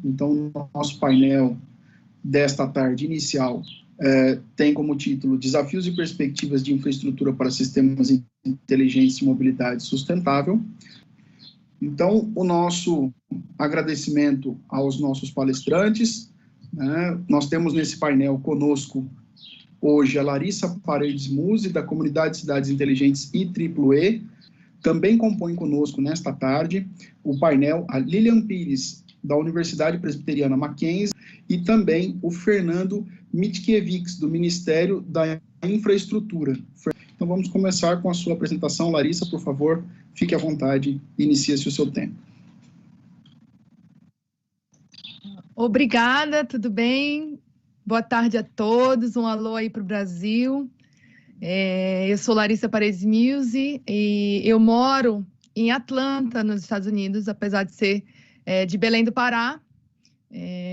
Então, nosso painel desta tarde inicial tem como título Desafios e Perspectivas de Infraestrutura para Sistemas Inteligentes de Mobilidade Sustentável. Então, o nosso agradecimento aos nossos palestrantes, né? Nós temos nesse painel conosco hoje a Larissa Paredes Musi, da Comunidade de Cidades Inteligentes IEEE. Também compõe conosco nesta tarde o painel a Lilian Pires, da Universidade Presbiteriana Mackenzie, e também o Fernando Mitkiewicz, do Ministério da Infraestrutura. Então vamos começar com a sua apresentação. Larissa, por favor, fique à vontade e inicie-se o seu tempo. Obrigada, tudo bem? Boa tarde a todos, um alô aí para o Brasil. Eu sou Larissa Paredes Musi e eu moro em Atlanta, nos Estados Unidos, apesar de ser de Belém do Pará.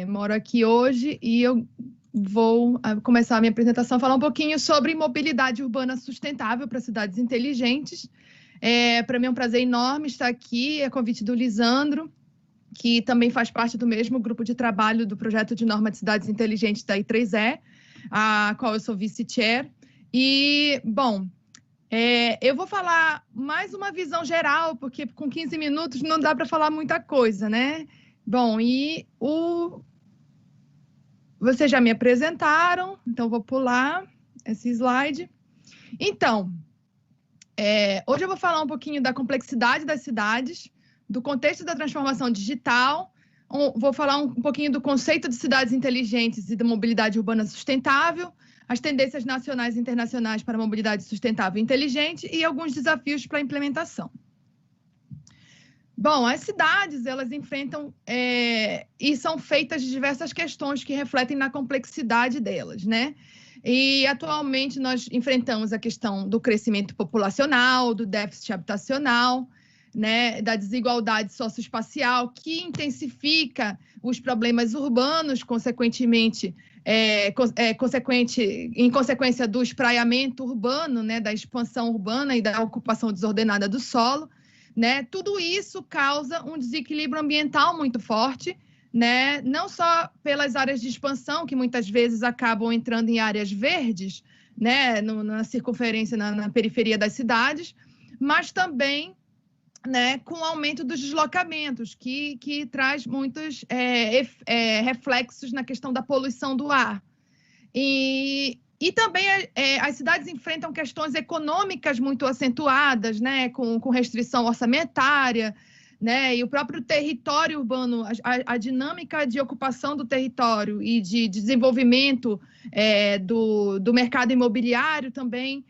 Moro aqui hoje e eu vou começar a minha apresentação, falar um pouquinho sobre mobilidade urbana sustentável para cidades inteligentes. Para mim é um prazer enorme estar aqui, a convite do Lisandro, que também faz parte do mesmo grupo de trabalho do projeto de norma de cidades inteligentes da I3E, a qual eu sou vice-chair. E, bom, eu vou falar mais uma visão geral, porque com 15 minutos não dá para falar muita coisa, né? Bom, vocês já me apresentaram, então vou pular esse slide. Então, hoje eu vou falar um pouquinho da complexidade das cidades, do contexto da transformação digital, vou falar um pouquinho do conceito de cidades inteligentes e da mobilidade urbana sustentável, as tendências nacionais e internacionais para a mobilidade sustentável e inteligente e alguns desafios para a implementação. Bom, as cidades, elas enfrentam e são feitas de diversas questões que refletem na complexidade delas, né? E, atualmente, nós enfrentamos a questão do crescimento populacional, do déficit habitacional, né, da desigualdade socioespacial, que intensifica os problemas urbanos, consequentemente, em consequência do espraiamento urbano, né, da expansão urbana e da ocupação desordenada do solo, né? Tudo isso causa um desequilíbrio ambiental muito forte, né? Não só pelas áreas de expansão, que muitas vezes acabam entrando em áreas verdes, né, na circunferência, na periferia das cidades, mas também, né, com o aumento dos deslocamentos, que traz muitos reflexos na questão da poluição do ar. E também as cidades enfrentam questões econômicas muito acentuadas, né, com restrição orçamentária, né, e o próprio território urbano, a dinâmica de ocupação do território e de desenvolvimento do mercado imobiliário também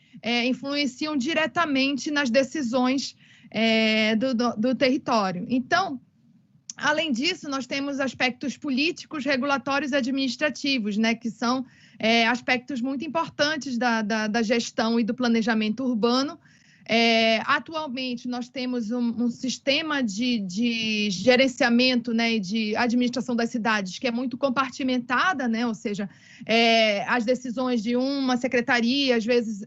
influenciam diretamente nas decisões do território. Então, além disso, nós temos aspectos políticos, regulatórios e administrativos, né, que são aspectos muito importantes da gestão e do planejamento urbano. Atualmente, nós temos um sistema de gerenciamento, né, e de administração das cidades que é muito compartimentada, né, ou seja, as decisões de uma secretaria, às vezes,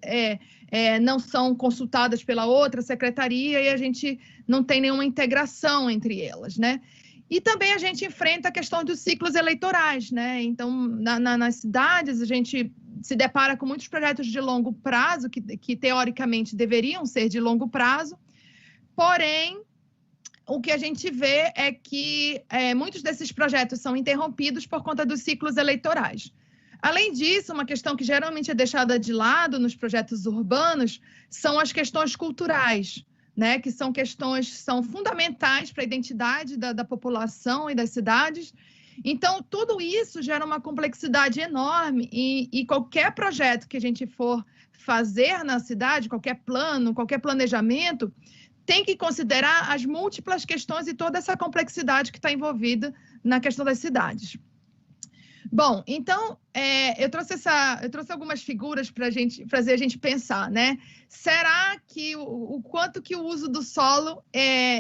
não são consultadas pela outra secretaria e a gente não tem nenhuma integração entre elas, né? E também a gente enfrenta a questão dos ciclos eleitorais, né? Então, nas cidades, a gente se depara com muitos projetos de longo prazo, que teoricamente deveriam ser de longo prazo, porém, o que a gente vê é que muitos desses projetos são interrompidos por conta dos ciclos eleitorais. Além disso, uma questão que geralmente é deixada de lado nos projetos urbanos são as questões culturais, né, que são questões que são fundamentais para a identidade da população e das cidades. Então, tudo isso gera uma complexidade enorme e qualquer projeto que a gente for fazer na cidade, qualquer plano, qualquer planejamento, tem que considerar as múltiplas questões e toda essa complexidade que está envolvida na questão das cidades. Bom, então, eu trouxe algumas figuras para fazer a gente pensar, né? Será que o quanto que o uso do solo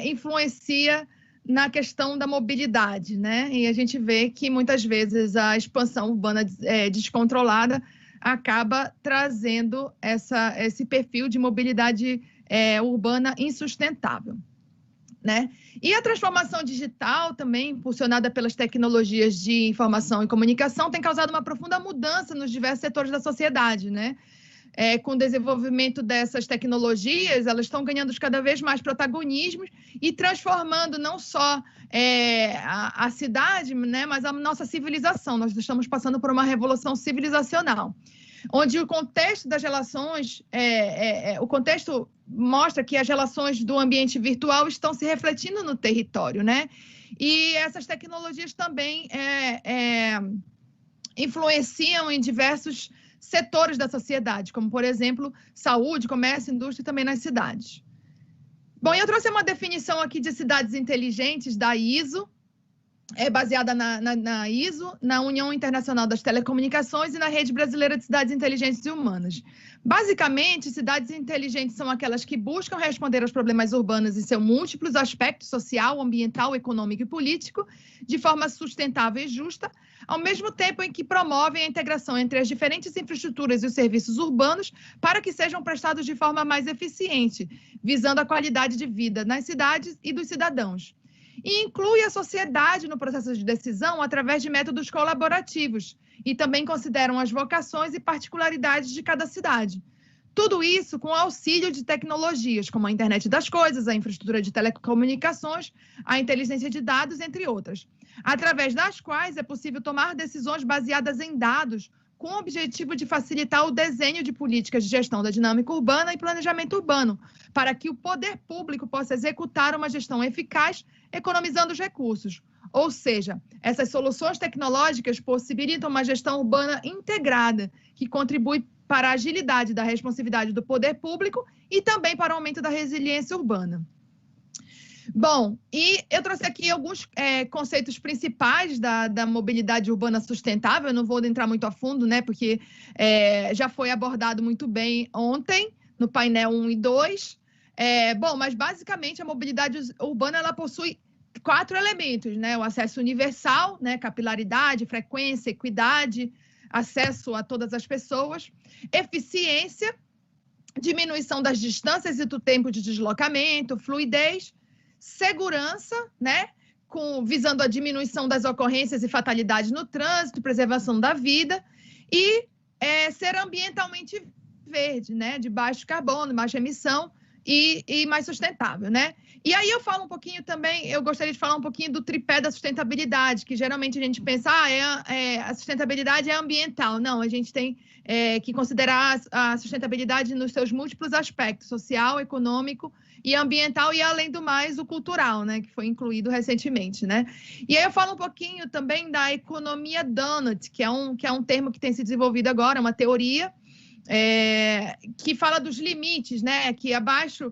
influencia na questão da mobilidade, né? E a gente vê que muitas vezes a expansão urbana descontrolada acaba trazendo esse perfil de mobilidade urbana insustentável. né? E a transformação digital também, impulsionada pelas tecnologias de informação e comunicação, tem causado uma profunda mudança nos diversos setores da sociedade, né? Com o desenvolvimento dessas tecnologias, elas estão ganhando cada vez mais protagonismo e transformando não só a cidade, né, mas a nossa civilização. Nós estamos passando por uma revolução civilizacional, onde o contexto das relações, o contexto mostra que as relações do ambiente virtual estão se refletindo no território, né? E essas tecnologias também influenciam em diversos setores da sociedade, como, por exemplo, saúde, comércio, indústria e também nas cidades. Bom, eu trouxe uma definição aqui de cidades inteligentes da ISO, baseada na ISO, na União Internacional das Telecomunicações e na Rede Brasileira de Cidades Inteligentes e Humanas. Basicamente, cidades inteligentes são aquelas que buscam responder aos problemas urbanos em seus múltiplos aspectos social, ambiental, econômico e político, de forma sustentável e justa, ao mesmo tempo em que promovem a integração entre as diferentes infraestruturas e os serviços urbanos para que sejam prestados de forma mais eficiente, visando a qualidade de vida nas cidades e dos cidadãos. E inclui a sociedade no processo de decisão através de métodos colaborativos e também consideram as vocações e particularidades de cada cidade. Tudo isso com auxílio de tecnologias, como a internet das coisas, a infraestrutura de telecomunicações, a inteligência de dados, entre outras, através das quais é possível tomar decisões baseadas em dados com o objetivo de facilitar o desenho de políticas de gestão da dinâmica urbana e planejamento urbano, para que o poder público possa executar uma gestão eficaz, economizando os recursos. Ou seja, essas soluções tecnológicas possibilitam uma gestão urbana integrada, que contribui para a agilidade da responsividade do poder público e também para o aumento da resiliência urbana. Bom, e eu trouxe aqui alguns conceitos principais da mobilidade urbana sustentável. Eu não vou entrar muito a fundo, né, porque já foi abordado muito bem ontem, no painel 1 e 2. Bom, mas basicamente a mobilidade urbana ela possui 4 elementos, né? O acesso universal, né, capilaridade, frequência, equidade, acesso a todas as pessoas, eficiência, diminuição das distâncias e do tempo de deslocamento, fluidez, segurança, né, visando a diminuição das ocorrências e fatalidades no trânsito, preservação da vida e ser ambientalmente verde, né, de baixo carbono, baixa emissão e mais sustentável, né? E aí eu falo um pouquinho também, eu gostaria de falar um pouquinho do tripé da sustentabilidade, que geralmente a gente pensa, a sustentabilidade é ambiental. Não, a gente tem que considerar a sustentabilidade nos seus múltiplos aspectos, social, econômico e ambiental, e além do mais, o cultural, né, que foi incluído recentemente, né? E aí eu falo um pouquinho também da economia donut, que é um termo que tem se desenvolvido agora, uma teoria, que fala dos limites, né? Que abaixo,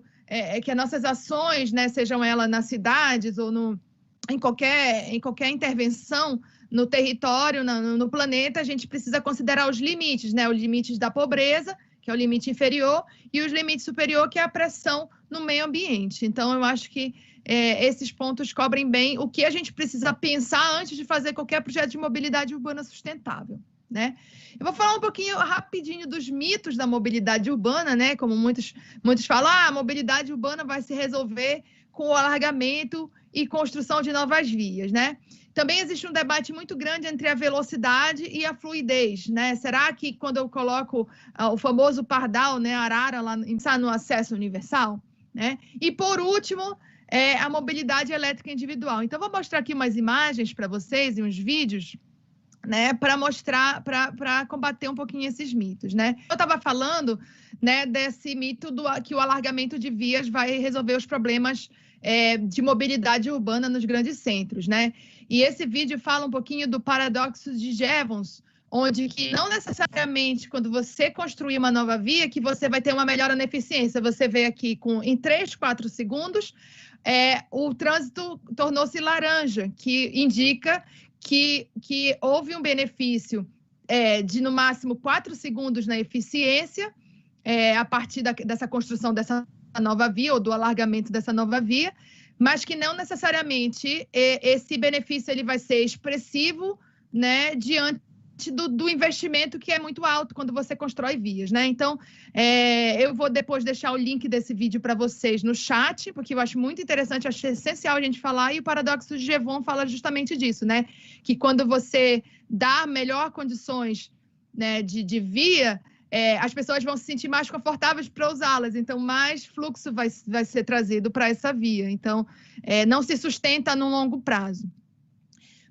que as nossas ações, né, sejam elas nas cidades ou em qualquer intervenção no território, no planeta, a gente precisa considerar os limites, né? Os limites da pobreza, que é o limite inferior, e os limites superior, que é a pressão no meio ambiente. Então, eu acho que esses pontos cobrem bem o que a gente precisa pensar antes de fazer qualquer projeto de mobilidade urbana sustentável, né? Eu vou falar um pouquinho rapidinho dos mitos da mobilidade urbana, né? Como muitos falam, a mobilidade urbana vai se resolver com o alargamento e construção de novas vias, né? Também existe um debate muito grande entre a velocidade e a fluidez, né? Será que quando eu coloco o famoso pardal, né, arara, lá no acesso universal, né? E por último, a mobilidade elétrica individual. Então, vou mostrar aqui umas imagens para vocês e uns vídeos, né, para mostrar, para combater um pouquinho esses mitos, né? Eu estava falando, né, desse mito que o alargamento de vias vai resolver os problemas de mobilidade urbana nos grandes centros, né? E esse vídeo fala um pouquinho do paradoxo de Jevons, onde que não necessariamente quando você construir uma nova via que você vai ter uma melhora na eficiência. Você vê aqui em 3, 4 segundos, o trânsito tornou-se laranja, que indica que houve um benefício de, no máximo, 4 segundos na eficiência a partir dessa construção dessa nova via ou do alargamento dessa nova via, mas que não necessariamente esse benefício ele vai ser expressivo, né, diante do investimento que é muito alto quando você constrói vias, né? Então, eu vou depois deixar o link desse vídeo para vocês no chat, porque eu acho muito interessante, acho essencial a gente falar, e o paradoxo de Jevon fala justamente disso, né? Que quando você dá melhor condições, né, de via, as pessoas vão se sentir mais confortáveis para usá-las, então mais fluxo vai ser trazido para essa via. Então, não se sustenta no longo prazo.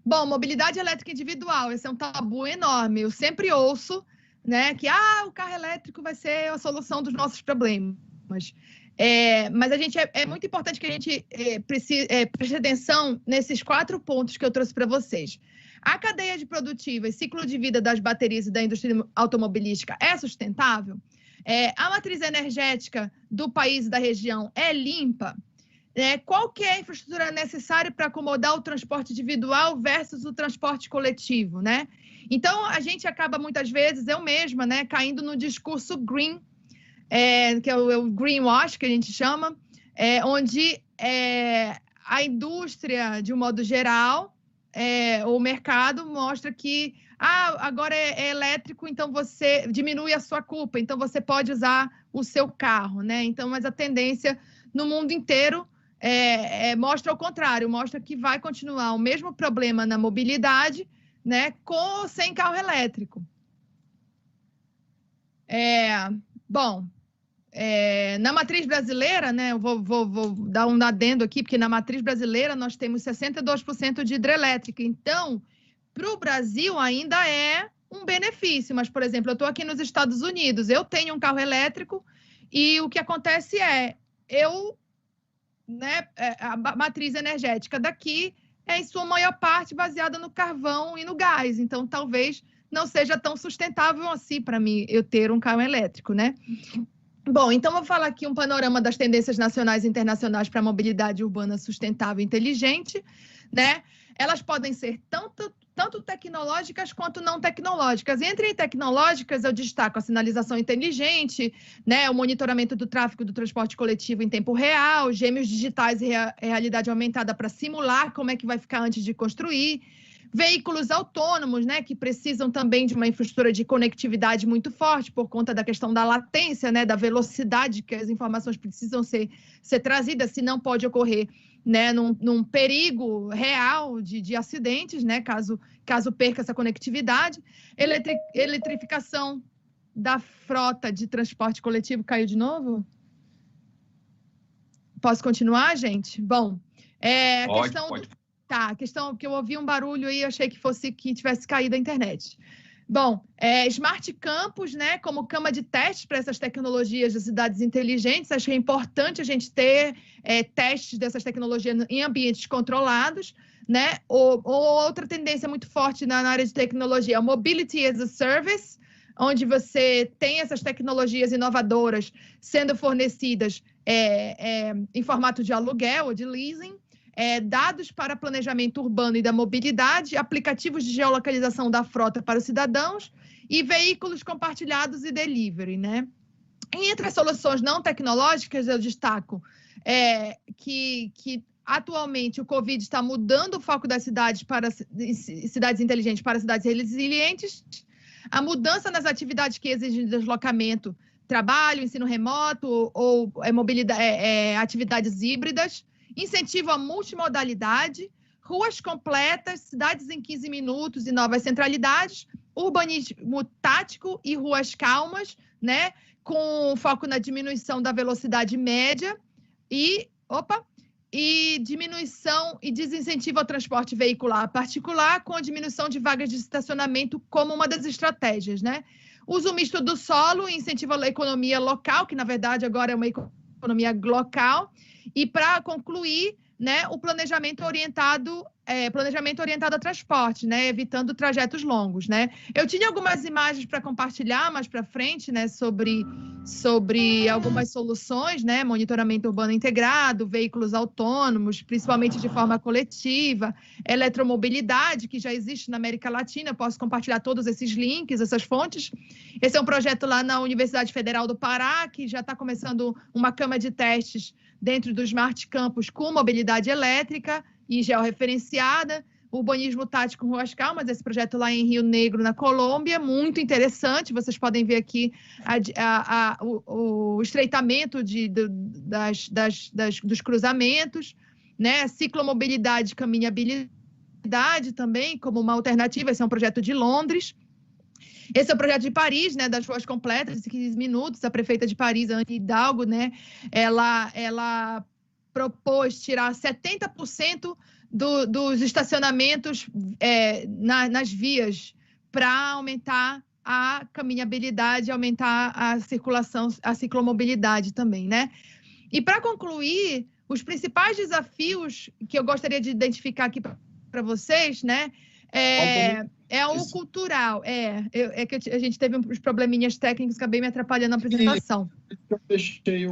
Bom, mobilidade elétrica individual, esse é um tabu enorme. Eu sempre ouço, né, que o carro elétrico vai ser a solução dos nossos problemas. Mas é muito importante que a gente preste atenção nesses 4 pontos que eu trouxe para vocês. A cadeia de produtiva e ciclo de vida das baterias e da indústria automobilística é sustentável? A matriz energética do país e da região é limpa? Qual que é a infraestrutura necessária para acomodar o transporte individual versus o transporte coletivo, né? Então, a gente acaba muitas vezes, eu mesma, né, caindo no discurso green, que é o greenwash, que a gente chama, onde a indústria, de um modo geral, o mercado mostra que agora é elétrico, então você diminui a sua culpa, então você pode usar o seu carro, né? Então, mas a tendência no mundo inteiro mostra o contrário, mostra que vai continuar o mesmo problema na mobilidade, né, com ou sem carro elétrico. Bom, na matriz brasileira, né, eu vou dar um adendo aqui, porque na matriz brasileira nós temos 62% de hidrelétrica, então, para o Brasil ainda é um benefício, mas, por exemplo, eu estou aqui nos Estados Unidos, eu tenho um carro elétrico e o que acontece né, a matriz energética daqui em sua maior parte, baseada no carvão e no gás. Então, talvez não seja tão sustentável assim para mim eu ter um carro elétrico, né? Bom, então vou falar aqui um panorama das tendências nacionais e internacionais para a mobilidade urbana sustentável e inteligente, né? Elas podem ser tanto tecnológicas quanto não tecnológicas. Entre tecnológicas, eu destaco a sinalização inteligente, né, o monitoramento do tráfego do transporte coletivo em tempo real, gêmeos digitais e realidade aumentada para simular como é que vai ficar antes de construir, veículos autônomos, né, que precisam também de uma infraestrutura de conectividade muito forte por conta da questão da latência, né, da velocidade que as informações precisam ser trazidas, se não pode ocorrer, né, num perigo real de acidentes, né, caso perca essa conectividade. Eletrificação da frota de transporte coletivo. Caiu de novo? Posso continuar, gente? Bom, Pode. Tá, a questão que eu ouvi um barulho aí, achei que tivesse caído a internet. Bom, Smart Campus, né, como cama de teste para essas tecnologias das cidades inteligentes, acho que é importante a gente ter testes dessas tecnologias em ambientes controlados, né? Ou outra tendência muito forte na área de tecnologia, Mobility as a Service, onde você tem essas tecnologias inovadoras sendo fornecidas em formato de aluguel ou de leasing, dados para planejamento urbano e da mobilidade, aplicativos de geolocalização da frota para os cidadãos e veículos compartilhados e delivery, né? E entre as soluções não tecnológicas, eu destaco que atualmente o Covid está mudando o foco das cidades para cidades inteligentes para cidades resilientes, a mudança nas atividades que exigem deslocamento, trabalho, ensino remoto ou mobilidade, atividades híbridas, incentivo à multimodalidade, ruas completas, cidades em 15 minutos e novas centralidades, urbanismo tático e ruas calmas, né, com foco na diminuição da velocidade média e diminuição e desincentivo ao transporte veicular particular, com a diminuição de vagas de estacionamento como uma das estratégias, né? Uso misto do solo, incentivo à economia local, que na verdade agora é uma economia local. E para concluir, né, o planejamento orientado a transporte, né, evitando trajetos longos, né. Eu tinha algumas imagens para compartilhar mais para frente, né, sobre algumas soluções, né, monitoramento urbano integrado, veículos autônomos, principalmente de forma coletiva, eletromobilidade, que já existe na América Latina, posso compartilhar todos esses links, essas fontes. Esse é um projeto lá na Universidade Federal do Pará, que já está começando uma cama de testes dentro do Smart Campus com mobilidade elétrica e georreferenciada. Urbanismo Tático Ruas Calmas, esse projeto lá em Rio Negro, na Colômbia, muito interessante. Vocês podem ver aqui o estreitamento dos cruzamentos, né? Ciclomobilidade, caminhabilidade também, como uma alternativa. Esse é um projeto de Londres. Esse é o projeto de Paris, né, das ruas completas, de 15 minutos. A prefeita de Paris, Anne Hidalgo, né, ela propôs tirar 70% dos estacionamentos nas vias para aumentar a caminhabilidade, aumentar a circulação, a ciclomobilidade também, né? E para concluir, os principais desafios que eu gostaria de identificar aqui para vocês, né, é o cultural. Que a gente teve uns probleminhas técnicos que acabei me atrapalhando na apresentação. Eu fechei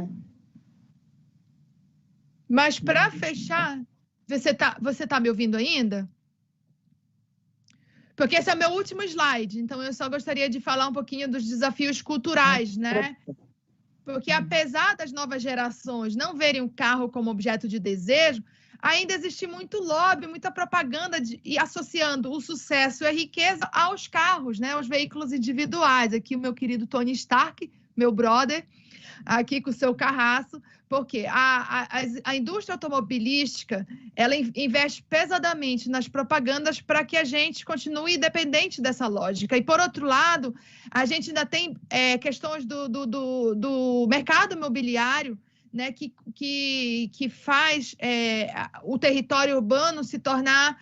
Mas para fechar, você tá me ouvindo ainda? Porque esse é o meu último slide, então eu só gostaria de falar um pouquinho dos desafios culturais, né? Porque apesar das novas gerações não verem o carro como objeto de desejo, ainda existe muito lobby, muita propaganda e associando o sucesso e a riqueza aos carros, né? Aos veículos individuais. Aqui o meu querido Tony Stark, meu brother, aqui com o seu carraço, porque a indústria automobilística, ela investe pesadamente nas propagandas para que a gente continue dependente dessa lógica. E, por outro lado, a gente ainda tem questões do mercado imobiliário, né, que faz o território urbano se tornar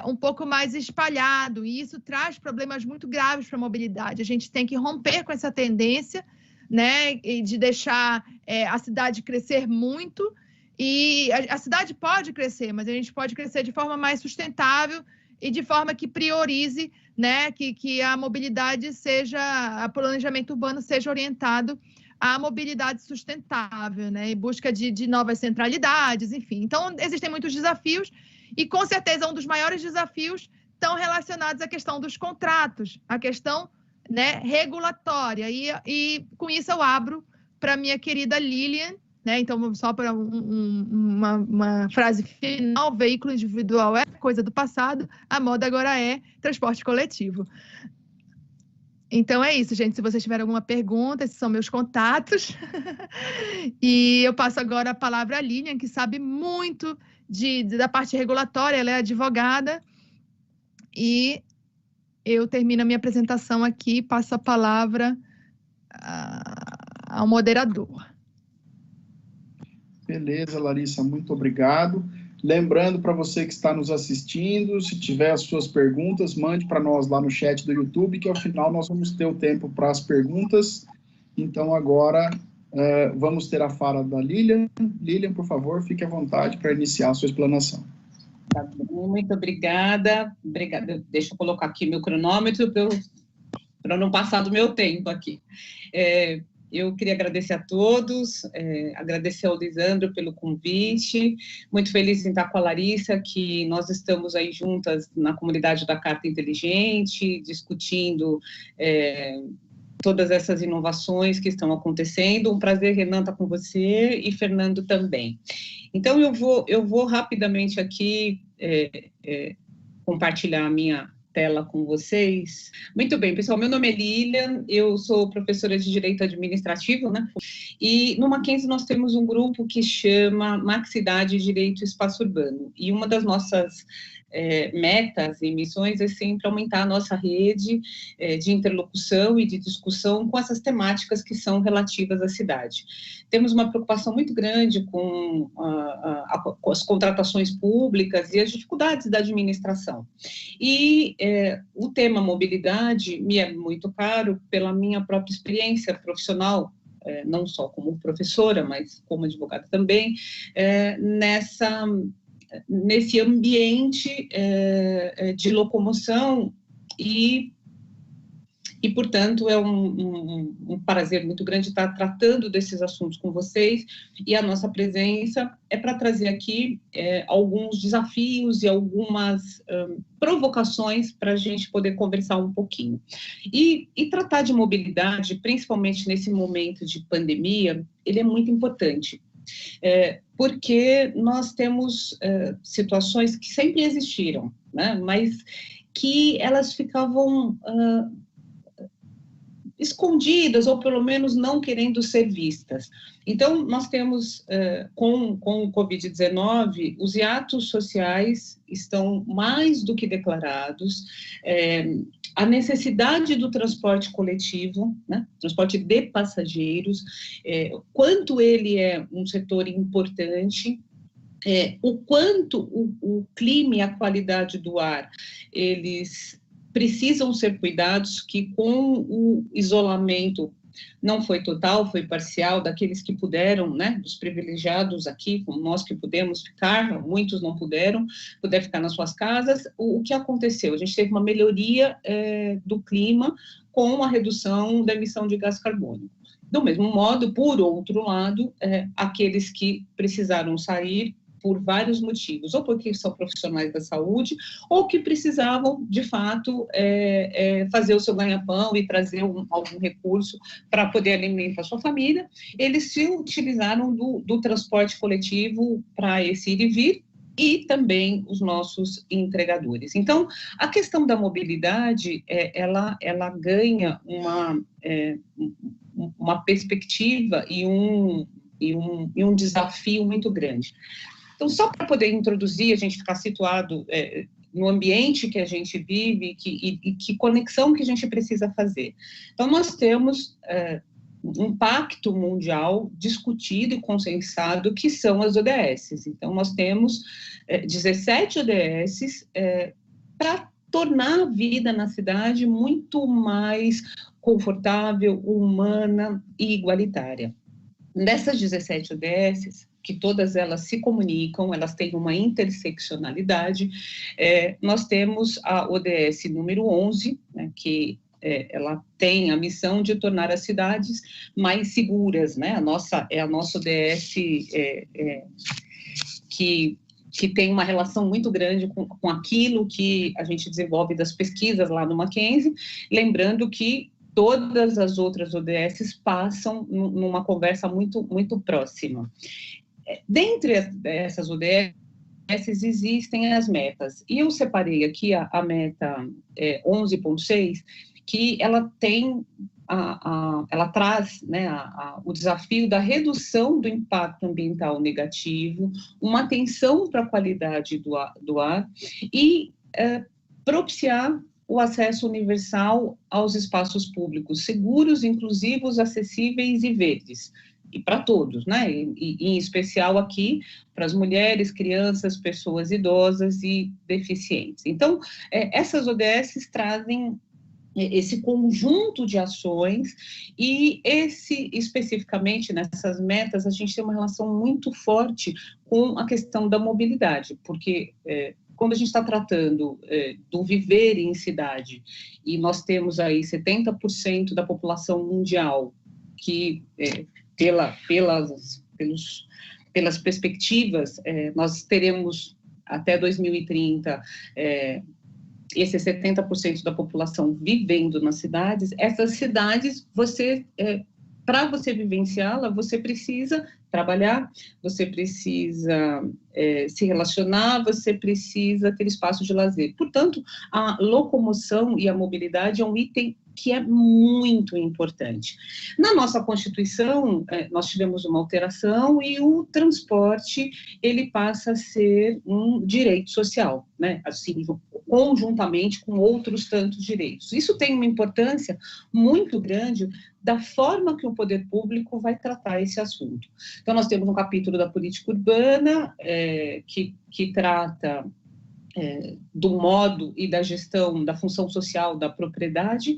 um pouco mais espalhado, e isso traz problemas muito graves para a mobilidade. A gente tem que romper com essa tendência, né, de deixar a cidade crescer muito, e a cidade pode crescer, mas a gente pode crescer de forma mais sustentável e de forma que priorize, né, que a mobilidade o planejamento urbano seja orientado à mobilidade sustentável, né, em busca de novas centralidades, enfim. Então, existem muitos desafios e, com certeza, um dos maiores desafios estão relacionados à questão dos contratos, à questão, né, regulatória. E com isso eu abro para minha querida Lilian, né? Então, só para uma frase final: veículo individual é coisa do passado, a moda agora é transporte coletivo. Então é isso, gente. Se vocês tiverem alguma pergunta, esses são meus contatos. E eu passo agora a palavra à Lilian, que sabe muito da parte regulatória, ela é advogada. E eu termino a minha apresentação aqui e passo a palavra ao moderador. Beleza, Larissa, muito obrigado. Lembrando para você que está nos assistindo, se tiver as suas perguntas, mande para nós lá no chat do YouTube, que ao final nós vamos ter o tempo para as perguntas. Então, agora, vamos ter a fala da Lilian. Lilian, por favor, fique à vontade para iniciar a sua explanação. Tá bom, muito obrigada. Deixa eu colocar aqui meu cronômetro para não passar do meu tempo aqui. Eu queria agradecer a todos, agradecer ao Lisandro pelo convite, muito feliz em estar com a Larissa, que nós estamos aí juntas na comunidade da Carta Inteligente, discutindo todas essas inovações que estão acontecendo. Um prazer, Renan, estar com você, e Fernando também. Então, eu vou rapidamente aqui compartilhar a minha tela com vocês. Muito bem, pessoal, meu nome é Lilian, eu sou professora de Direito Administrativo, né? E no Mackenzie nós temos um grupo que chama Maxidade Direito e Espaço Urbano, e uma das nossas metas e missões é sempre aumentar a nossa rede de interlocução e de discussão com essas temáticas que são relativas à cidade. Temos uma preocupação muito grande com as contratações públicas e as dificuldades da administração. E o tema mobilidade me é muito caro pela minha própria experiência profissional, não só como professora, mas como advogada também, nesse ambiente de locomoção e portanto, é um prazer muito grande estar tratando desses assuntos com vocês, e a nossa presença é para trazer aqui alguns desafios e algumas provocações para a gente poder conversar um pouquinho. E tratar de mobilidade, principalmente nesse momento de pandemia, ele é muito importante. Porque nós temos situações que sempre existiram, né? Mas que elas ficavam escondidas, ou pelo menos não querendo ser vistas. Então, nós temos, com o Covid-19, os hiatos sociais estão mais do que declarados, a necessidade do transporte coletivo, né, transporte de passageiros, quanto ele é um setor importante, o quanto o clima e a qualidade do ar, eles precisam ser cuidados, que com o isolamento não foi total, foi parcial, daqueles que puderam, né, dos privilegiados aqui, como nós que pudemos ficar, muitos não puderam ficar nas suas casas. O que aconteceu? A gente teve uma melhoria do clima com a redução da emissão de gás carbônico. Do mesmo modo, por outro lado, aqueles que precisaram sair por vários motivos, ou porque são profissionais da saúde, ou que precisavam, de fato, fazer o seu ganha-pão e trazer algum recurso para poder alimentar a sua família, eles se utilizaram do transporte coletivo para esse ir e vir, e também os nossos entregadores. Então, a questão da mobilidade, ela ganha uma perspectiva e um desafio muito grande. Então, só para poder introduzir, a gente ficar situado no ambiente que a gente vive e que conexão que a gente precisa fazer. Então, nós temos um pacto mundial discutido e consensado, que são as ODS. Então, nós temos 17 ODS para tornar a vida na cidade muito mais confortável, humana e igualitária. Dessas 17 ODS, que todas elas se comunicam, elas têm uma interseccionalidade, nós temos a ODS número 11, né, que ela tem a missão de tornar as cidades mais seguras, né? A nossa ODS que tem uma relação muito grande com aquilo que a gente desenvolve das pesquisas lá no Mackenzie, lembrando que todas as outras ODS passam numa conversa muito, muito próxima. Dentre essas ODS, existem as metas, e eu separei aqui a meta 11.6, que ela tem, ela traz, né, o desafio da redução do impacto ambiental negativo, uma atenção para a qualidade do ar e propiciar o acesso universal aos espaços públicos seguros, inclusivos, acessíveis e verdes, e para todos, né, e em especial aqui para as mulheres, crianças, pessoas idosas e deficientes. Então, essas ODS trazem esse conjunto de ações, e especificamente nessas metas, a gente tem uma relação muito forte com a questão da mobilidade, porque quando a gente está tratando do viver em cidade, e nós temos aí 70% da população mundial que, pelas perspectivas, nós teremos até 2030 esse 70% da população vivendo nas cidades. Essas cidades, para você vivenciá-la, você precisa trabalhar, você precisa se relacionar, você precisa ter espaço de lazer. Portanto, a locomoção e a mobilidade é um item que é muito importante. Na nossa Constituição, nós tivemos uma alteração e o transporte, ele passa a ser um direito social, né? Assim, conjuntamente com outros tantos direitos. Isso tem uma importância muito grande da forma que o poder público vai tratar esse assunto. Então, nós temos um capítulo da política urbana, que trata do modo e da gestão da função social da propriedade,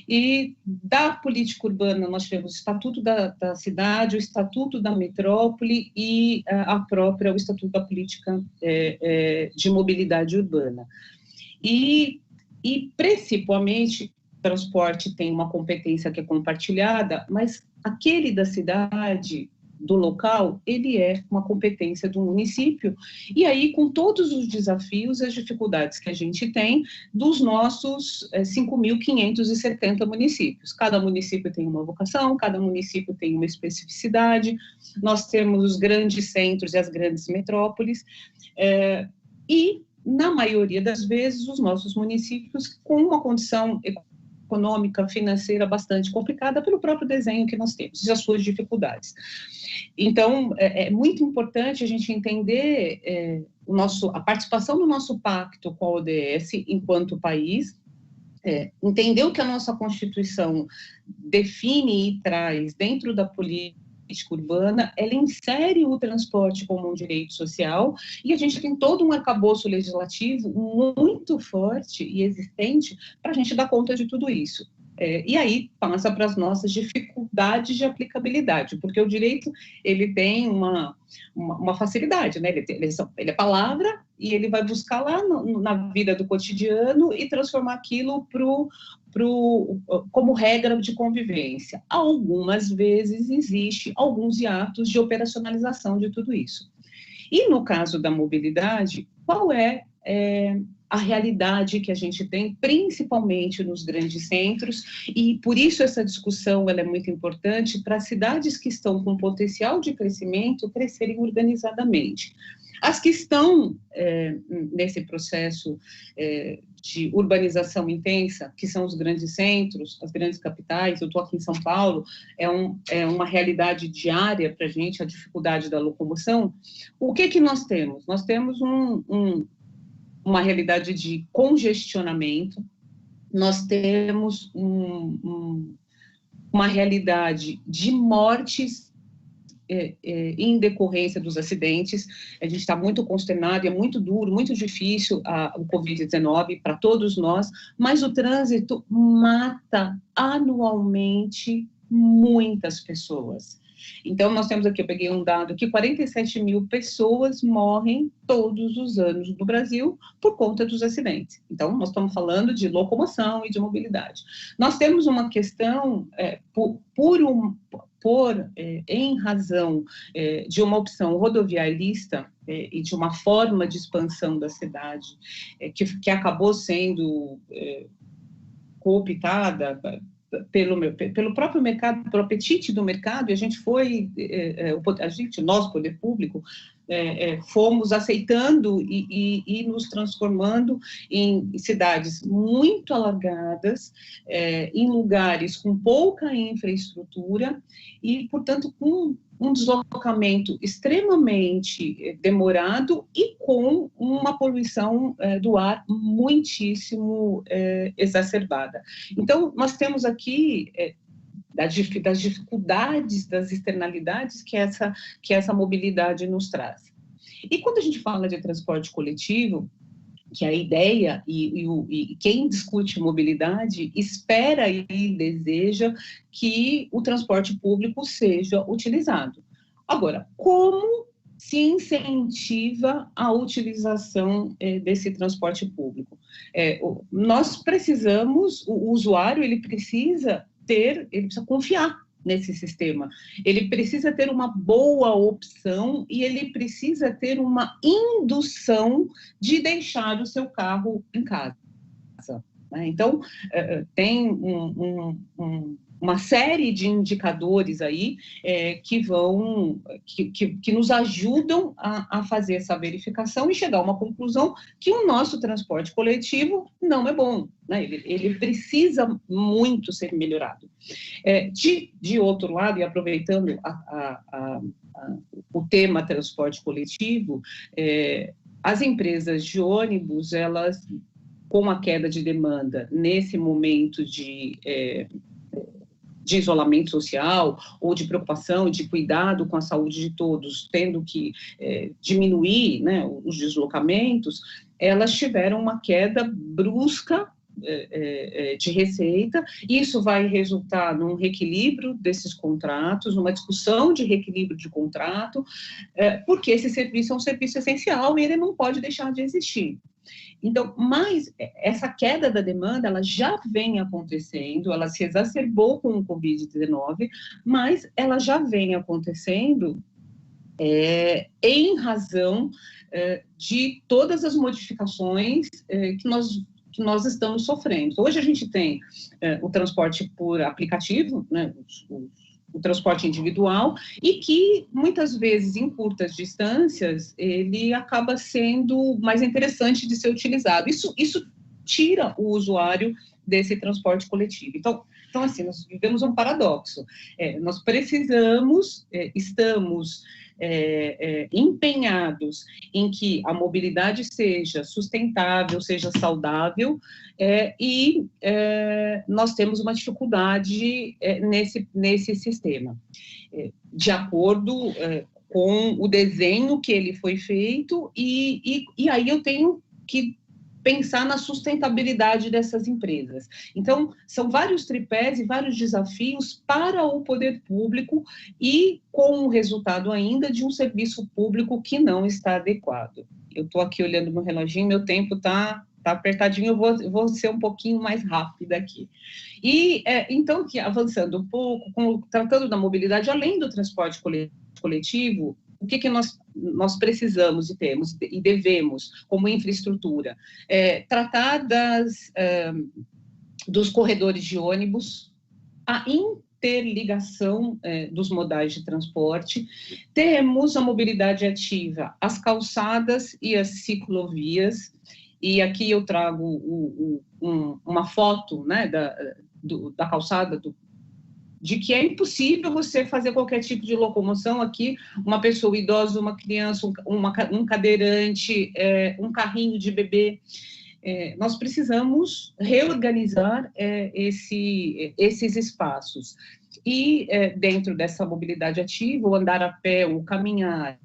e da política urbana nós tivemos o Estatuto da Cidade, o Estatuto da Metrópole e o Estatuto da Política de Mobilidade Urbana. E principalmente, transporte tem uma competência que é compartilhada, mas aquele da cidade do local, ele é uma competência do município, e aí com todos os desafios, as dificuldades que a gente tem dos nossos 5.570 municípios. Cada município tem uma vocação, cada município tem uma especificidade, nós temos os grandes centros e as grandes metrópoles, e, na maioria das vezes, os nossos municípios com uma condição econômica, financeira bastante complicada pelo próprio desenho que nós temos e as suas dificuldades. Então, é muito importante a gente entender a participação do nosso pacto com a ODS enquanto país, entender o que a nossa Constituição define e traz dentro da política urbana, ela insere o transporte como um direito social, e a gente tem todo um arcabouço legislativo muito forte e existente para a gente dar conta de tudo isso. E aí passa para as nossas dificuldades de aplicabilidade, porque o direito, ele tem uma facilidade, né? Ele é palavra, e ele vai buscar lá na vida do cotidiano e transformar aquilo como regra de convivência. Algumas vezes existe alguns hiatos de operacionalização de tudo isso. E no caso da mobilidade, qual é a realidade que a gente tem, principalmente nos grandes centros, e por isso essa discussão ela é muito importante para cidades que estão com potencial de crescimento crescerem organizadamente. As que estão nesse processo de urbanização intensa, que são os grandes centros, as grandes capitais, eu estou aqui em São Paulo, é uma realidade diária para a gente, a dificuldade da locomoção. O que nós temos? Nós temos uma realidade de congestionamento, nós temos uma realidade de mortes em decorrência dos acidentes. A gente está muito consternado, é muito duro, muito difícil o Covid-19 para todos nós, mas o trânsito mata anualmente muitas pessoas. Então, nós temos aqui, eu peguei um dado que 47 mil pessoas morrem todos os anos no Brasil por conta dos acidentes. Então, nós estamos falando de locomoção e de mobilidade. Nós temos uma questão, em razão de uma opção rodoviarista e de uma forma de expansão da cidade que acabou sendo cooptada pelo próprio mercado, pelo apetite do mercado, e a gente nós, poder público, fomos aceitando e nos transformando em cidades muito alargadas, em lugares com pouca infraestrutura e, portanto, com um deslocamento extremamente demorado e com uma poluição do ar muitíssimo exacerbada. Então, nós temos aqui das dificuldades, das externalidades que essa mobilidade nos traz. E quando a gente fala de transporte coletivo, que a ideia e quem discute mobilidade espera e deseja que o transporte público seja utilizado. Agora, como se incentiva a utilização desse transporte público? Nós precisamos, o usuário, ele precisa confiar nesse sistema, ele precisa ter uma boa opção e ele precisa ter uma indução de deixar o seu carro em casa. Então, tem uma série de indicadores aí que nos ajudam a fazer essa verificação e chegar a uma conclusão que o nosso transporte coletivo não é bom, né? Ele precisa muito ser melhorado. De outro lado, e aproveitando o tema transporte coletivo, as empresas de ônibus, elas, com a queda de demanda nesse momento de isolamento social, ou de preocupação, de cuidado com a saúde de todos, tendo que diminuir, né, os deslocamentos, elas tiveram uma queda brusca de receita. Isso vai resultar num reequilíbrio desses contratos, numa discussão de reequilíbrio de contrato, porque esse serviço é um serviço essencial e ele não pode deixar de existir. Então, mas essa queda da demanda, ela já vem acontecendo, ela se exacerbou com o Covid-19, mas ela já vem acontecendo em razão de todas as modificações que nós estamos sofrendo. Hoje a gente tem o transporte por aplicativo, né, o transporte individual, e que, muitas vezes, em curtas distâncias, ele acaba sendo mais interessante de ser utilizado. Isso tira o usuário desse transporte coletivo. Então assim, nós vivemos um paradoxo. Nós precisamos, estamos empenhados em que a mobilidade seja sustentável, seja saudável, e nós temos uma dificuldade nesse sistema. De acordo com o desenho que ele foi feito, e aí eu tenho que pensar na sustentabilidade dessas empresas. Então, são vários tripés e vários desafios para o poder público e com o resultado ainda de um serviço público que não está adequado. Eu estou aqui olhando meu reloginho, meu tempo está apertadinho, eu vou ser um pouquinho mais rápida aqui. E, então, avançando um pouco, tratando da mobilidade, além do transporte coletivo, o que nós precisamos e temos e devemos, como infraestrutura? Tratar dos corredores de ônibus, a interligação dos modais de transporte, temos a mobilidade ativa, as calçadas e as ciclovias, e aqui eu trago uma foto, né, da calçada de que é impossível você fazer qualquer tipo de locomoção aqui, uma pessoa idosa, uma criança, um cadeirante, um carrinho de bebê. Nós precisamos reorganizar esses espaços. E dentro dessa mobilidade ativa, o andar a pé, o caminhar,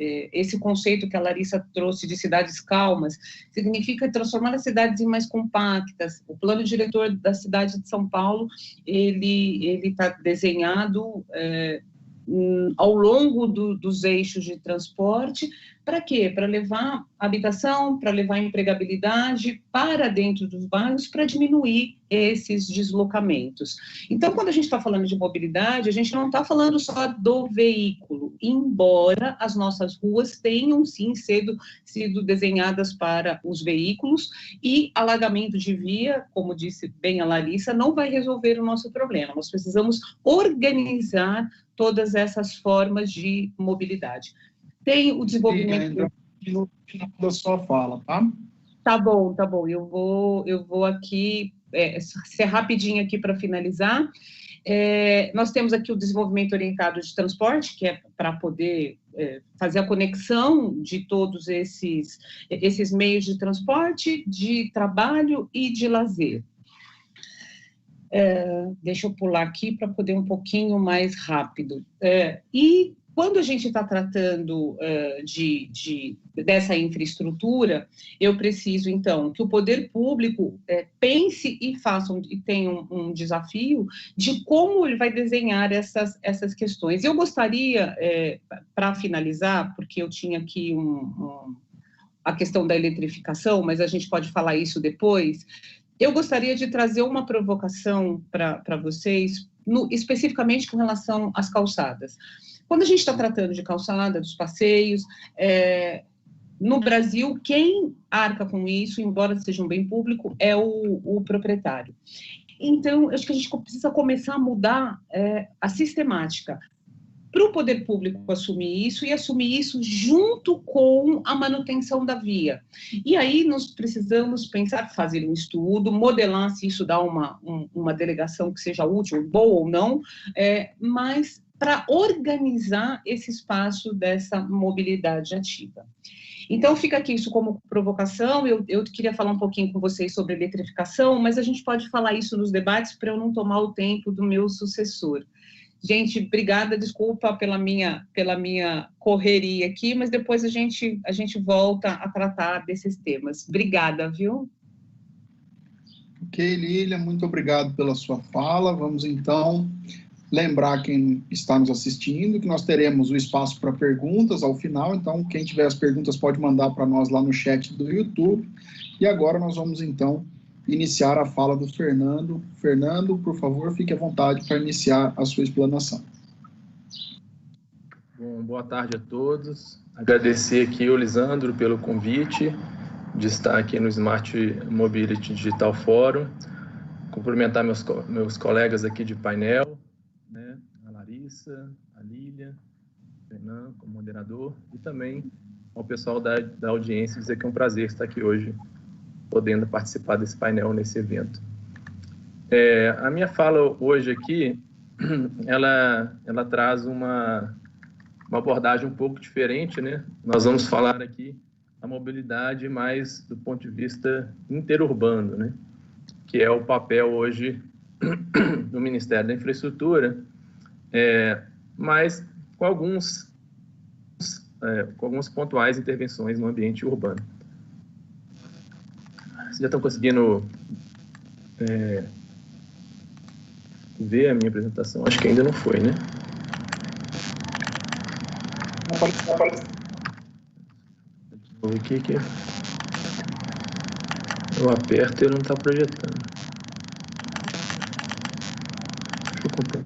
esse conceito que a Larissa trouxe de cidades calmas, significa transformar as cidades em mais compactas. O plano diretor da cidade de São Paulo, ele está desenhado ao longo dos eixos de transporte. Para quê? Para levar habitação, para levar empregabilidade para dentro dos bairros, para diminuir esses deslocamentos. Então, quando a gente está falando de mobilidade, a gente não está falando só do veículo, embora as nossas ruas tenham, sim, sido desenhadas para os veículos, e alargamento de via, como disse bem a Larissa, não vai resolver o nosso problema. Nós precisamos organizar todas essas formas de mobilidade. Tem o desenvolvimento... No final da sua fala, tá? Tá bom. Eu vou aqui ser rapidinho aqui para finalizar. Nós temos aqui o desenvolvimento orientado de transporte, que é para poder fazer a conexão de todos esses meios de transporte, de trabalho e de lazer. Deixa eu pular aqui para poder um pouquinho mais rápido. E quando a gente está tratando dessa infraestrutura, eu preciso, então, que o poder público pense e faça e tenha um desafio de como ele vai desenhar essas questões. Eu gostaria, para finalizar, porque eu tinha aqui a questão da eletrificação, mas a gente pode falar isso depois, eu gostaria de trazer uma provocação para vocês, especificamente com relação às calçadas. Quando a gente está tratando de calçada, dos passeios, no Brasil, quem arca com isso, embora seja um bem público, é o proprietário. Então, acho que a gente precisa começar a mudar a sistemática para o poder público assumir isso e assumir isso junto com a manutenção da via. E aí nós precisamos pensar, fazer um estudo, modelar se isso dá uma delegação que seja útil, boa ou não, mas para organizar esse espaço dessa mobilidade ativa. Então, fica aqui isso como provocação. Eu queria falar um pouquinho com vocês sobre eletrificação, mas a gente pode falar isso nos debates para eu não tomar o tempo do meu sucessor. Gente, obrigada, desculpa pela minha correria aqui, mas depois a gente volta a tratar desses temas. Obrigada, viu? Ok, Lília, muito obrigado pela sua fala. Vamos, então, lembrar quem está nos assistindo que nós teremos o espaço para perguntas ao final, então, quem tiver as perguntas pode mandar para nós lá no chat do YouTube. E agora nós vamos, então, iniciar a fala do Fernando. Fernando, por favor, fique à vontade para iniciar a sua explanação. Bom, boa tarde a todos. Agradecer aqui ao Lisandro pelo convite de estar aqui no Smart Mobility Digital Forum. Cumprimentar meus colegas aqui de painel, né? A Larissa, a Lília, o Fernando como moderador, e também ao pessoal da audiência, dizer que é um prazer estar aqui hoje, podendo participar desse painel, nesse evento. A minha fala hoje aqui, ela traz uma abordagem um pouco diferente, né? Nós vamos falar aqui a mobilidade mais do ponto de vista interurbano, né? Que é o papel hoje do Ministério da Infraestrutura, mas com algumas pontuais intervenções no ambiente urbano. Vocês já estão conseguindo ver a minha apresentação? Acho que ainda não foi, né? Vou ver aqui que eu aperto e ele não está projetando. Deixa eu comprar.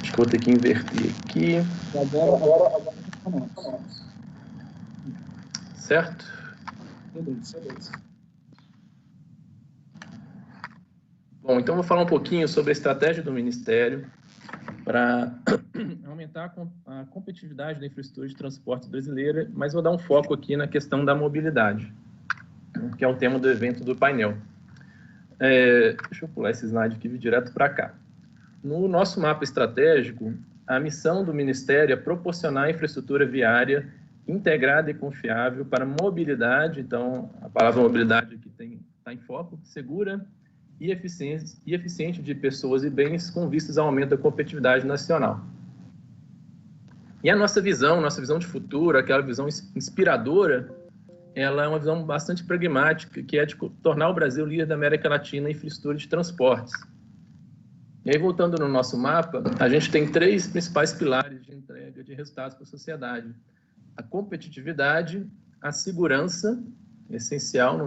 Acho que vou ter que inverter aqui. Agora. Certo? Beleza. Bom, então vou falar um pouquinho sobre a estratégia do Ministério para aumentar a competitividade da infraestrutura de transporte brasileira, mas vou dar um foco aqui na questão da mobilidade, que é o tema do evento do painel. Deixa eu pular esse slide aqui e vir direto para cá. No nosso mapa estratégico, a missão do Ministério é proporcionar infraestrutura viária integrada e confiável para mobilidade, então a palavra mobilidade aqui está em foco, segura e eficiente de pessoas e bens com vistas ao aumento da competitividade nacional. E a nossa visão de futuro, aquela visão inspiradora, ela é uma visão bastante pragmática, que é de tornar o Brasil líder da América Latina em infraestrutura de transportes. E aí, voltando no nosso mapa, a gente tem 3 principais pilares de entrega de resultados para a sociedade. A competitividade, a segurança, essencial,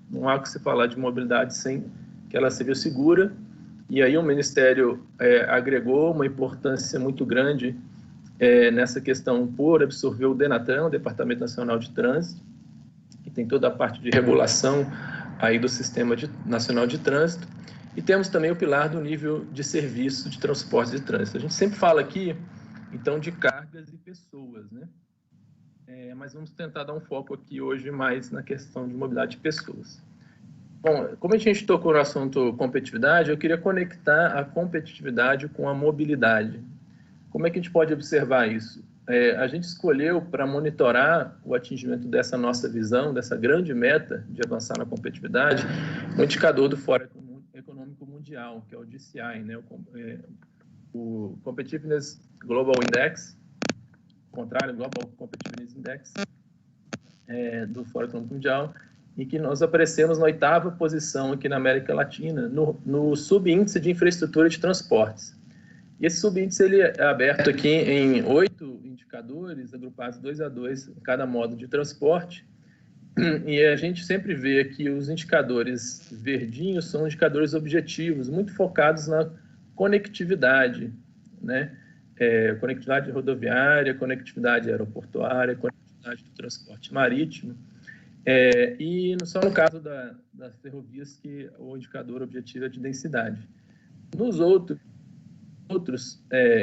não há que se falar de mobilidade sem que ela seja segura, e aí o Ministério agregou uma importância muito grande nessa questão por absorver o DENATRAN, o Departamento Nacional de Trânsito, que tem toda a parte de regulação aí do Sistema Nacional de Trânsito, e temos também o pilar do nível de serviço de transporte de trânsito. A gente sempre fala aqui, então, de cargas e pessoas, né? Mas vamos tentar dar um foco aqui hoje mais na questão de mobilidade de pessoas. Bom, como a gente tocou no assunto competitividade, eu queria conectar a competitividade com a mobilidade. Como é que a gente pode observar isso? A gente escolheu, para monitorar o atingimento dessa nossa visão, dessa grande meta de avançar na competitividade, um indicador do Fórum Econômico Mundial, que é o DCI, né? O Competitiveness Global Index, contrário, Global Competitiveness Index, do Fórum Econômico Mundial, em que nós aparecemos na 8ª posição aqui na América Latina, no subíndice de infraestrutura de transportes. E esse subíndice ele é aberto aqui em 8 indicadores, agrupados 2 a 2 em cada modo de transporte, e a gente sempre vê que os indicadores verdinhos são indicadores objetivos, muito focados na conectividade, né? Conectividade rodoviária, conectividade aeroportuária, conectividade do transporte marítimo, e só no caso das ferrovias que o indicador objetivo é de densidade. Nos outros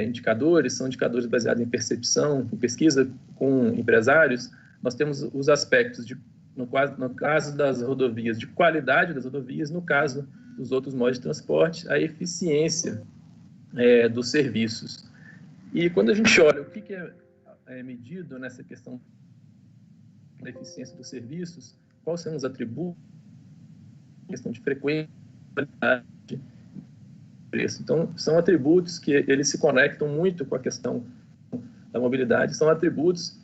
indicadores, são indicadores baseados em percepção, em pesquisa com empresários, nós temos os aspectos, no caso das rodovias, de qualidade das rodovias, no caso dos outros modos de transporte, a eficiência dos serviços. E quando a gente olha o que é medido nessa questão da eficiência dos serviços, quais são os atributos, questão de frequência, qualidade, preço. Então, são atributos que eles se conectam muito com a questão da mobilidade, são atributos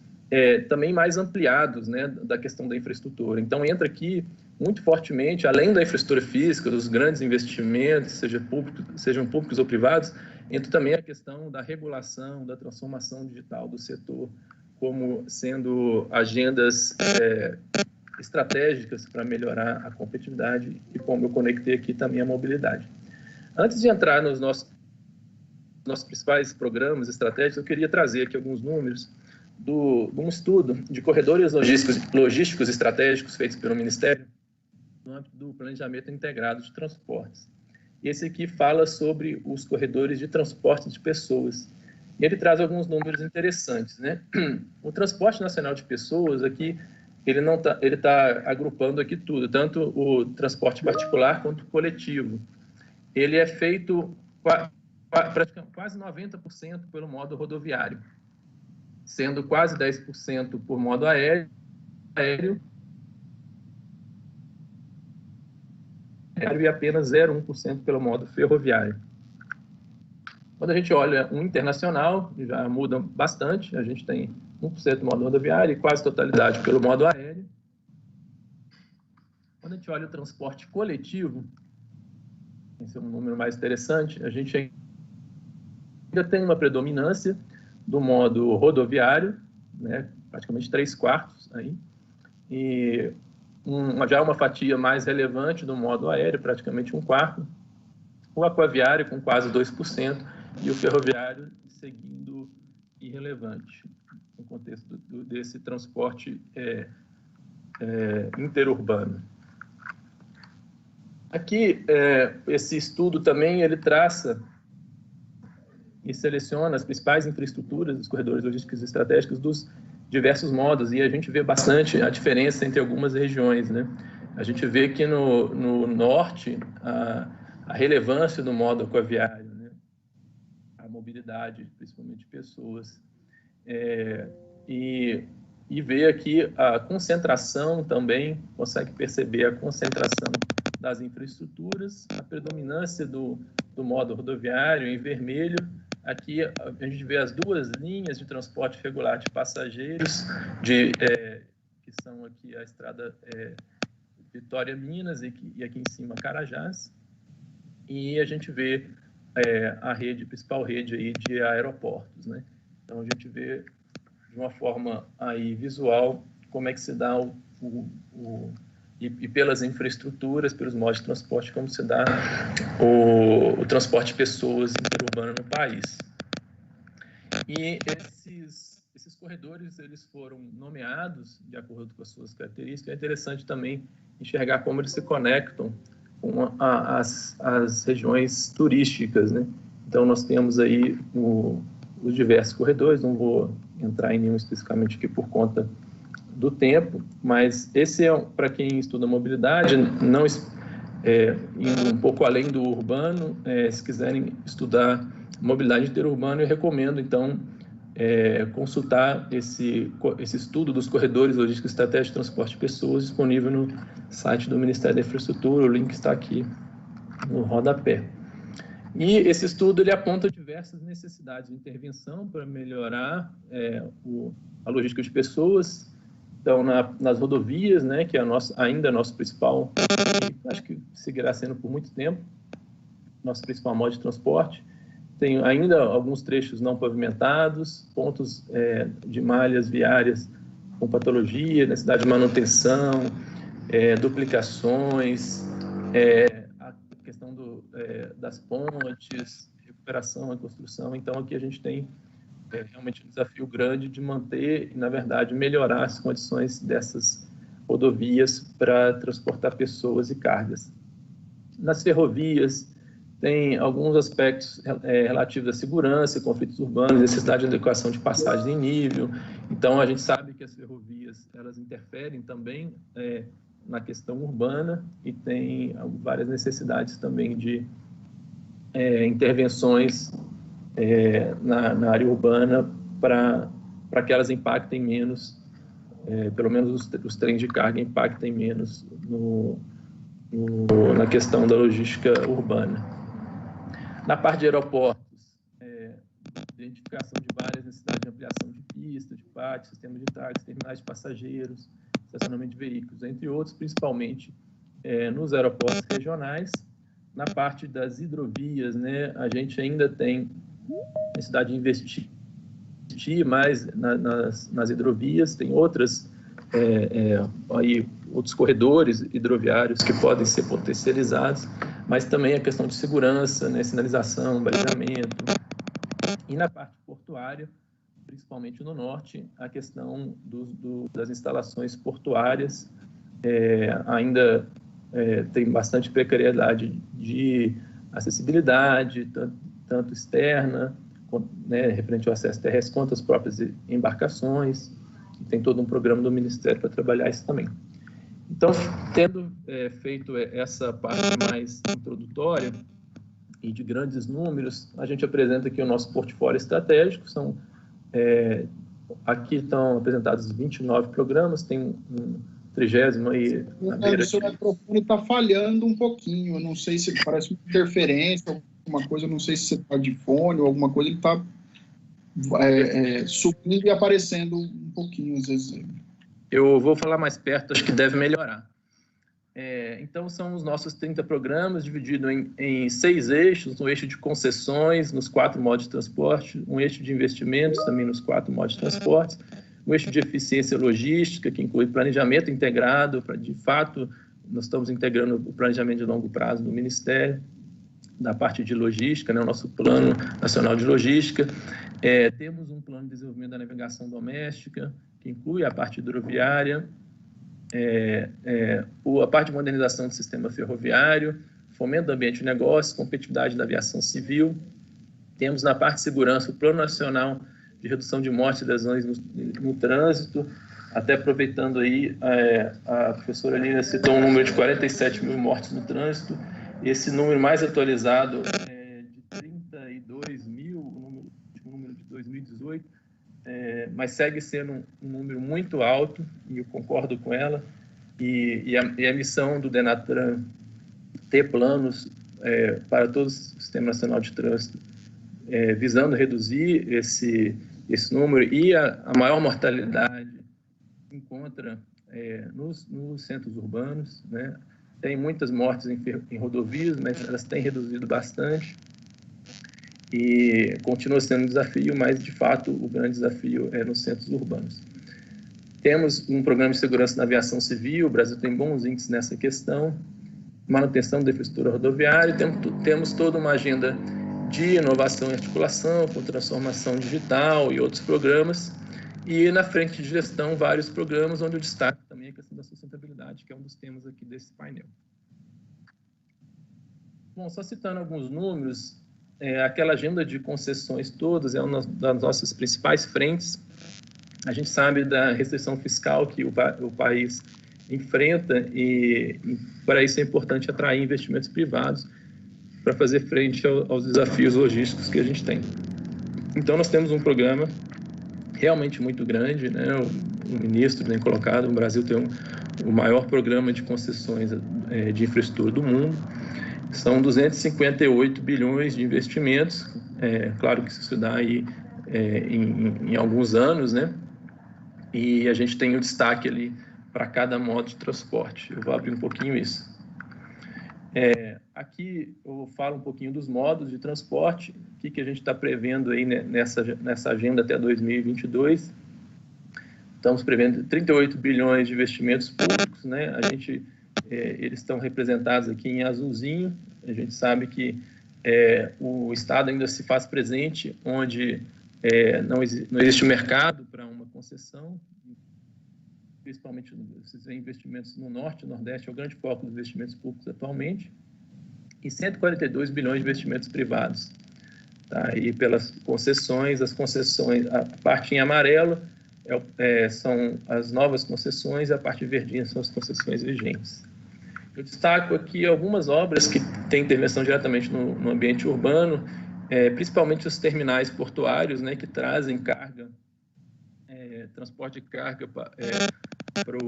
também mais ampliados, né, da questão da infraestrutura. Então, entra aqui muito fortemente, além da infraestrutura física, dos grandes investimentos, sejam públicos ou privados, entra também a questão da regulação, da transformação digital do setor, como sendo agendas estratégicas para melhorar a competitividade e, como eu conectei aqui, também a mobilidade. Antes de entrar nos nossos principais programas estratégicos, eu queria trazer aqui alguns números de um estudo de corredores logísticos estratégicos feitos pelo Ministério no âmbito do Planejamento Integrado de Transportes. Esse aqui fala sobre os corredores de transporte de pessoas. E ele traz alguns números interessantes, né? O transporte nacional de pessoas aqui, ele tá agrupando aqui tudo, tanto o transporte particular quanto o coletivo. Ele é feito quase 90% pelo modo rodoviário, sendo quase 10% por modo aéreo e apenas 0,1% pelo modo ferroviário. Quando a gente olha o internacional, já muda bastante, a gente tem 1% do modo rodoviário e quase totalidade pelo modo aéreo. Quando a gente olha o transporte coletivo, esse é um número mais interessante, a gente ainda tem uma predominância do modo rodoviário, né, praticamente 3/4 aí, e já uma fatia mais relevante do modo aéreo, praticamente 1/4, o aquaviário com quase 2% e o ferroviário seguindo irrelevante no contexto desse transporte interurbano. Aqui, esse estudo também, ele traça e seleciona as principais infraestruturas dos corredores logísticos estratégicos dos diversos modos, e a gente vê bastante a diferença entre algumas regiões, né? A gente vê que no norte, a relevância do modo aquaviário, né? A mobilidade, principalmente de pessoas, e vê aqui a concentração também, consegue perceber a concentração das infraestruturas, a predominância do modo rodoviário em vermelho. Aqui a gente vê as duas linhas de transporte regular de passageiros, que são aqui a estrada Vitória Minas e aqui em cima Carajás. E a gente vê a principal rede aí de aeroportos, né? Então a gente vê de uma forma aí visual como é que se dá e pelas infraestruturas, pelos modos de transporte, como se dá o transporte de pessoas interurbano no país. E esses corredores, eles foram nomeados de acordo com as suas características. É interessante também enxergar como eles se conectam com as regiões turísticas, né? Então, nós temos aí os diversos corredores, não vou entrar em nenhum especificamente aqui por conta do tempo, mas esse é, para quem estuda mobilidade, não indo um pouco além do urbano, se quiserem estudar mobilidade interurbana, eu recomendo, então, consultar esse estudo dos corredores logísticos estratégicos de transporte de pessoas, disponível no site do Ministério da Infraestrutura, o link está aqui no rodapé. E esse estudo, ele aponta diversas necessidades de intervenção para melhorar a logística de pessoas. Então, nas rodovias, né, que é ainda nosso principal, e acho que seguirá sendo por muito tempo, nosso principal modo de transporte. Tem ainda alguns trechos não pavimentados, pontos de malhas viárias com patologia, necessidade de manutenção, duplicações, a questão das pontes, recuperação e construção. Então, aqui a gente tem realmente um desafio grande de manter e, na verdade, melhorar as condições dessas rodovias para transportar pessoas e cargas. Nas ferrovias, tem alguns aspectos relativos à segurança, conflitos urbanos, necessidade de adequação de passagens em nível. Então, a gente sabe que as ferrovias, elas interferem também na questão urbana e tem várias necessidades também de intervenções na área urbana para que elas impactem menos, pelo menos os trens de carga impactem menos na questão da logística urbana. Na parte de aeroportos, identificação de várias necessidades de ampliação de pista, de pátio, sistema de táxi, terminais de passageiros, estacionamento de veículos, entre outros, principalmente nos aeroportos regionais. Na parte das hidrovias, né, a gente ainda tem necessidade de investir mais nas hidrovias, tem outros corredores hidroviários que podem ser potencializados, mas também a questão de segurança, né, sinalização, balizamento. E na parte portuária, principalmente no norte, a questão das instalações portuárias ainda tem bastante precariedade de acessibilidade, tanto externa, né, referente ao acesso terrestre, quanto às próprias embarcações. Tem todo um programa do Ministério para trabalhar isso também. Então, tendo feito essa parte mais introdutória e de grandes números, a gente apresenta aqui o nosso portfólio estratégico. Aqui estão apresentados 29 programas, tem um 30º aí na beira. O seu microfone está falhando um pouquinho, eu não sei se parece uma interferência, alguma coisa, eu não sei se você está de fone ou alguma coisa, ele está subindo e aparecendo um pouquinho, às vezes. Eu vou falar mais perto, acho que deve melhorar. Então, são os nossos 30 programas, divididos em 6 eixos, um eixo de concessões nos 4 modos de transporte, um eixo de investimentos também nos 4 modos de transporte, um eixo de eficiência logística, que inclui planejamento integrado, de fato, nós estamos integrando o planejamento de longo prazo do Ministério, da parte de logística, né, o nosso Plano Nacional de Logística. Temos um plano de desenvolvimento da navegação doméstica, que inclui a parte hidroviária, a parte de modernização do sistema ferroviário, fomento do ambiente de negócios, competitividade da aviação civil. Temos na parte de segurança o Plano Nacional de Redução de Mortes e Lesões no Trânsito, até aproveitando aí, a professora Lina citou um número de 47 mil mortes no trânsito. Esse número mais atualizado de 32 mil, o número de 2018, mas segue sendo um número muito alto, e eu concordo com ela, e a missão do DENATRAN ter planos para todo o Sistema Nacional de Trânsito, visando reduzir esse número, e a maior mortalidade se encontra nos centros urbanos, né? Tem muitas mortes em rodovias, mas elas têm reduzido bastante, e continua sendo um desafio, mas, de fato, o grande desafio é nos centros urbanos. Temos um programa de segurança na aviação civil, o Brasil tem bons índices nessa questão, manutenção da infraestrutura rodoviária, temos toda uma agenda de inovação e articulação, com transformação digital e outros programas, e na frente de gestão, vários programas, onde eu destaco também a questão da sustentabilidade, que é um dos temas aqui desse painel. Bom, só citando alguns números, aquela agenda de concessões todas é uma das nossas principais frentes. A gente sabe da restrição fiscal que o país enfrenta, e para isso é importante atrair investimentos privados para fazer frente aos desafios logísticos que a gente tem. Então, nós temos um programa realmente muito grande, né? O ministro tem colocado, o Brasil tem o maior programa de concessões de infraestrutura do mundo. São 258 bilhões de investimentos, claro que isso dá aí em alguns anos, né? E a gente tem um destaque ali para cada modo de transporte. Eu vou abrir um pouquinho isso. Aqui eu falo um pouquinho dos modos de transporte, o que a gente está prevendo aí nessa agenda até 2022. Estamos prevendo 38 bilhões de investimentos públicos, né? Eles estão representados aqui em azulzinho. A gente sabe que o Estado ainda se faz presente onde não existe mercado para uma concessão, principalmente esses investimentos no Norte e Nordeste, é o grande foco dos investimentos públicos atualmente, e 142 bilhões de investimentos privados. Tá? E pelas concessões, a parte em amarelo são as novas concessões, a parte verdinha são as concessões vigentes. Eu destaco aqui algumas obras que têm intervenção diretamente no ambiente urbano, principalmente os terminais portuários, né, que trazem carga, transporte de carga para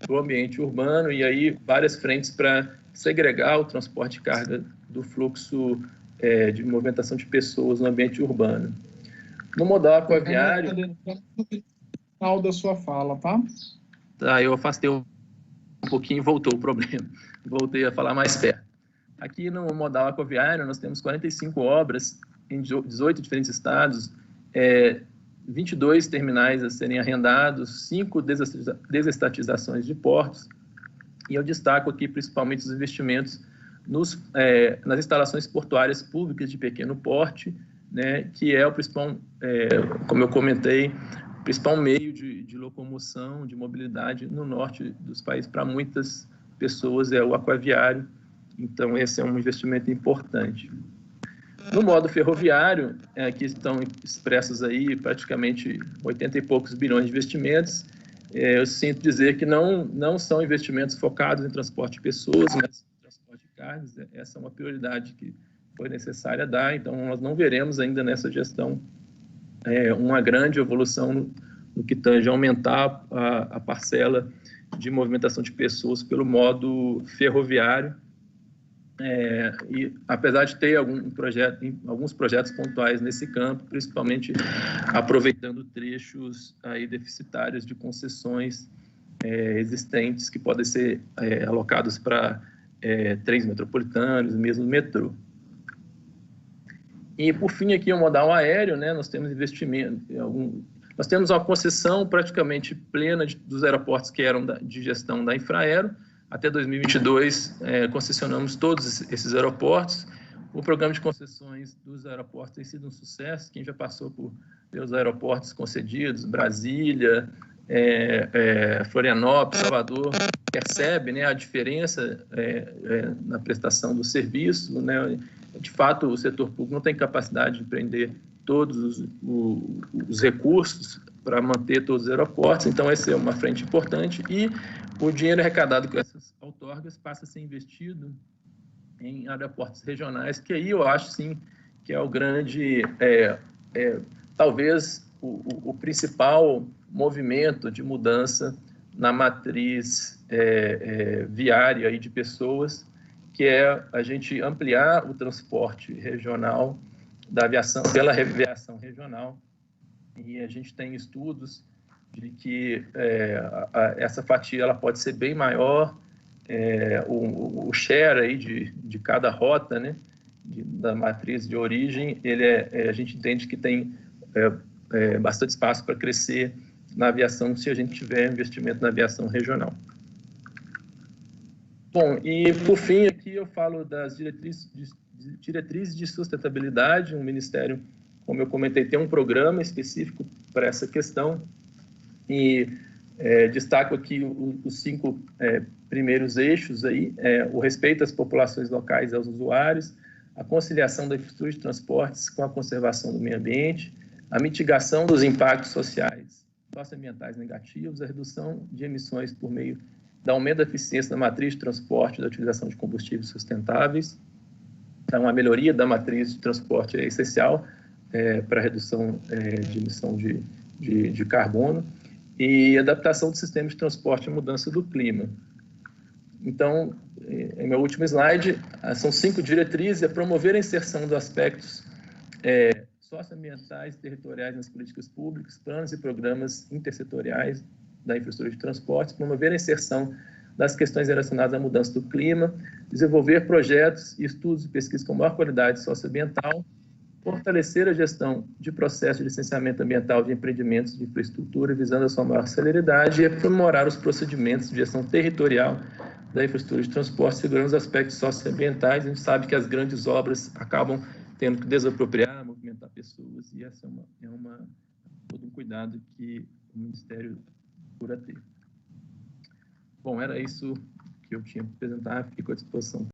o ambiente urbano, e aí várias frentes para segregar o transporte de carga do fluxo de movimentação de pessoas no ambiente urbano. No modal aquaviário... Final da sua fala, tá? Tá, eu afastei um pouquinho e voltou o problema. Voltei a falar mais perto. Aqui no modal aquaviário, nós temos 45 obras em 18 diferentes estados, 22 terminais a serem arrendados, 5 desestatizações de portos, e eu destaco aqui principalmente os investimentos nas instalações portuárias públicas de pequeno porte, né, que é o principal, como eu comentei, o principal meio de locomoção, de mobilidade no norte dos países. Para muitas pessoas é o aquaviário, então esse é um investimento importante. No modo ferroviário, aqui estão expressos aí praticamente 80 e poucos bilhões de investimentos. Eu sinto dizer que não são investimentos focados em transporte de pessoas, mas em transporte de cargas. Essa é uma prioridade que foi necessária dar, então nós não veremos ainda nessa gestão uma grande evolução no que tange a aumentar a parcela de movimentação de pessoas pelo modo ferroviário. E apesar de ter alguns projetos pontuais nesse campo, principalmente aproveitando trechos aí deficitários de concessões existentes que podem ser alocados para trens metropolitanos, mesmo metrô. E por fim aqui o modal aéreo, né? Nós temos investimento, nós temos uma concessão praticamente plena dos aeroportos que eram de gestão da Infraero. Até 2022, concessionamos todos esses aeroportos. O programa de concessões dos aeroportos tem sido um sucesso. Quem já passou pelos aeroportos concedidos, Brasília, Florianópolis, Salvador, percebe, né, a diferença na prestação do serviço, né? De fato, o setor público não tem capacidade de prender todos os recursos para manter todos os aeroportos, então essa é uma frente importante, e o dinheiro arrecadado com essas outorgas passa a ser investido em aeroportos regionais, que aí eu acho, sim, que é o grande, talvez o principal movimento de mudança na matriz viária aí de pessoas, que é a gente ampliar o transporte regional da aviação, pela aviação regional, e a gente tem estudos de que essa fatia ela pode ser bem maior, o share aí de cada rota, né, da matriz de origem, a gente entende que tem bastante espaço para crescer na aviação se a gente tiver investimento na aviação regional. Bom, e por fim aqui eu falo das diretrizes de sustentabilidade. O Ministério, como eu comentei, tem um programa específico para essa questão, e destaco aqui os 5 primeiros eixos aí: o respeito às populações locais e aos usuários, a conciliação da infraestrutura de transportes com a conservação do meio ambiente, a mitigação dos impactos sociais, socioambientais negativos, a redução de emissões por meio da aumento da eficiência da matriz de transporte e da utilização de combustíveis sustentáveis. Então, a melhoria da matriz de transporte é essencial para a redução de emissão de carbono, e adaptação do sistema de transporte à mudança do clima. Então, em meu último slide, são 5 diretrizes: promover a inserção dos aspectos socioambientais e territoriais nas políticas públicas, planos e programas intersetoriais da infraestrutura de transportes, promover a inserção das questões relacionadas à mudança do clima, desenvolver projetos e estudos e pesquisas com maior qualidade socioambiental, fortalecer a gestão de processos de licenciamento ambiental de empreendimentos de infraestrutura, visando a sua maior celeridade, e aprimorar os procedimentos de gestão territorial da infraestrutura de transporte, segurando os aspectos socioambientais. A gente sabe que as grandes obras acabam tendo que desapropriar, movimentar pessoas, e essa é todo um cuidado que o Ministério procura ter. Bom, era isso que eu tinha para apresentar, fico à disposição.